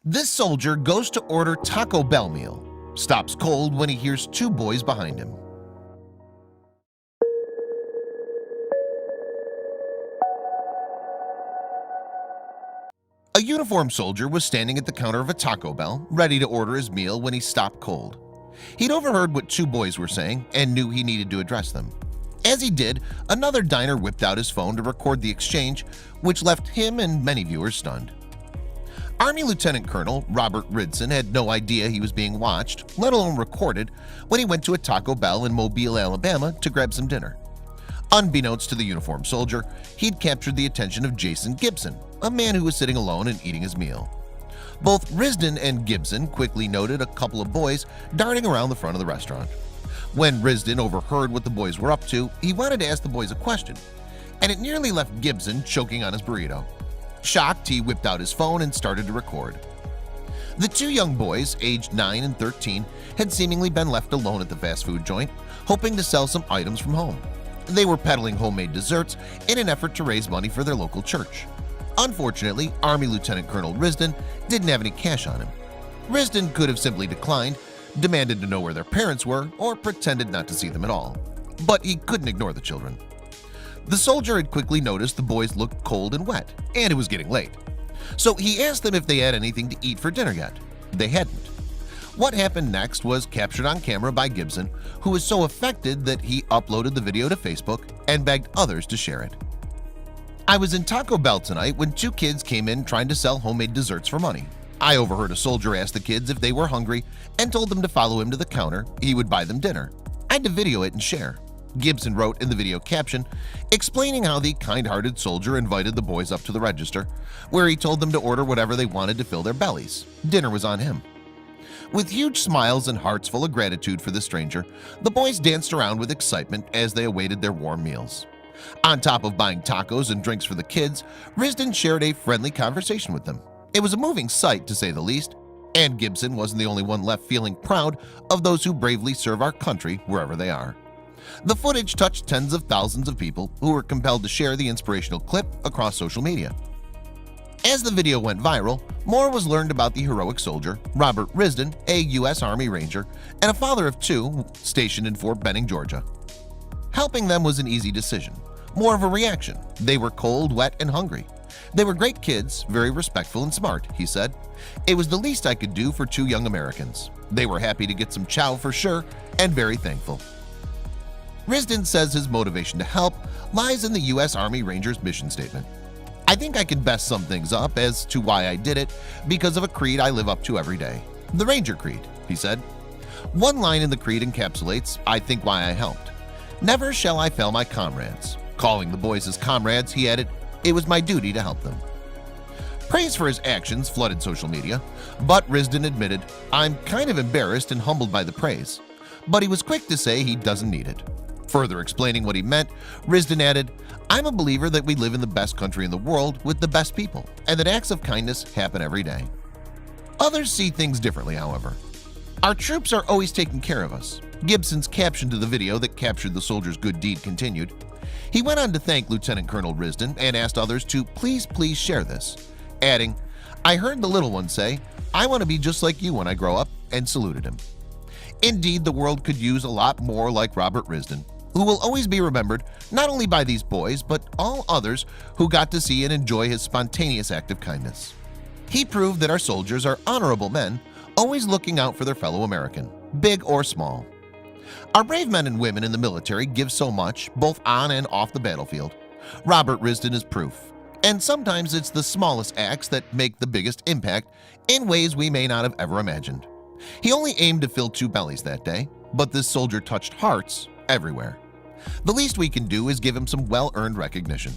This soldier goes to order Taco Bell meal, stops cold when he hears two boys behind him. A uniformed soldier was standing at the counter of a Taco Bell, ready to order his meal when he stopped cold. He'd overheard what two boys were saying and knew he needed to address them. As he did, another diner whipped out his phone to record the exchange, which left him and many viewers stunned. Army Lieutenant Colonel Robert Ridson had no idea he was being watched, let alone recorded, when he went to a Taco Bell in Mobile, Alabama to grab some dinner. Unbeknownst to the uniformed soldier, he'd captured the attention of Jason Gibson, a man who was sitting alone and eating his meal. Both Risden and Gibson quickly noted a couple of boys darting around the front of the restaurant. When Risden overheard what the boys were up to, he wanted to ask the boys a question, and it nearly left Gibson choking on his burrito. Shocked, he whipped out his phone and started to record. The two young boys, aged 9 and 13, had seemingly been left alone at the fast food joint, hoping to sell some items from home. They were peddling homemade desserts in an effort to raise money for their local church. Unfortunately, Army Lieutenant Colonel Risden didn't have any cash on him. Risden could have simply declined, demanded to know where their parents were, or pretended not to see them at all. But he couldn't ignore the children. The soldier had quickly noticed the boys looked cold and wet, and it was getting late. So he asked them if they had anything to eat for dinner yet. They hadn't. What happened next was captured on camera by Gibson, who was so affected that he uploaded the video to Facebook and begged others to share it. "I was in Taco Bell tonight when two kids came in trying to sell homemade desserts for money. I overheard a soldier ask the kids if they were hungry and told them to follow him to the counter. He would buy them dinner. I had to video it and share," Gibson wrote in the video caption, explaining how the kind-hearted soldier invited the boys up to the register, where he told them to order whatever they wanted to fill their bellies. Dinner was on him. With huge smiles and hearts full of gratitude for the stranger, the boys danced around with excitement as they awaited their warm meals. On top of buying tacos and drinks for the kids, Risden shared a friendly conversation with them. It was a moving sight, to say the least, and Gibson wasn't the only one left feeling proud of those who bravely serve our country wherever they are. The footage touched tens of thousands of people who were compelled to share the inspirational clip across social media. As the video went viral, more was learned about the heroic soldier, Robert Risden, a U.S. Army Ranger, and a father of two stationed in Fort Benning, Georgia. Helping them was an easy decision, more of a reaction. They were cold, wet, and hungry. They were great kids, very respectful and smart, he said. It was the least I could do for two young Americans. They were happy to get some chow for sure, and very thankful. Risden says his motivation to help lies in the U.S. Army Rangers mission statement. "I think I can best sum things up as to why I did it because of a creed I live up to every day. The Ranger Creed," he said. One line in the creed encapsulates, I think, why I helped. "Never shall I fail my comrades." Calling the boys his comrades, he added, "It was my duty to help them." Praise for his actions flooded social media, but Risden admitted, "I'm kind of embarrassed and humbled by the praise." But he was quick to say he doesn't need it. Further explaining what he meant, Risden added, "I'm a believer that we live in the best country in the world with the best people, and that acts of kindness happen every day." Others see things differently, however. "Our troops are always taking care of us," Gibson's caption to the video that captured the soldier's good deed continued. He went on to thank Lieutenant Colonel Risden and asked others to please share this, adding, "I heard the little one say, 'I want to be just like you when I grow up,' and saluted him." Indeed, the world could use a lot more like Robert Risden, who will always be remembered not only by these boys but all others who got to see and enjoy his spontaneous act of kindness. He proved that our soldiers are honorable men, always looking out for their fellow American, big or small. Our brave men and women in the military give so much, both on and off the battlefield. Robert Risden is proof. And sometimes it's the smallest acts that make the biggest impact in ways we may not have ever imagined. He only aimed to fill two bellies that day, but this soldier touched hearts everywhere. The least we can do is give him some well-earned recognition.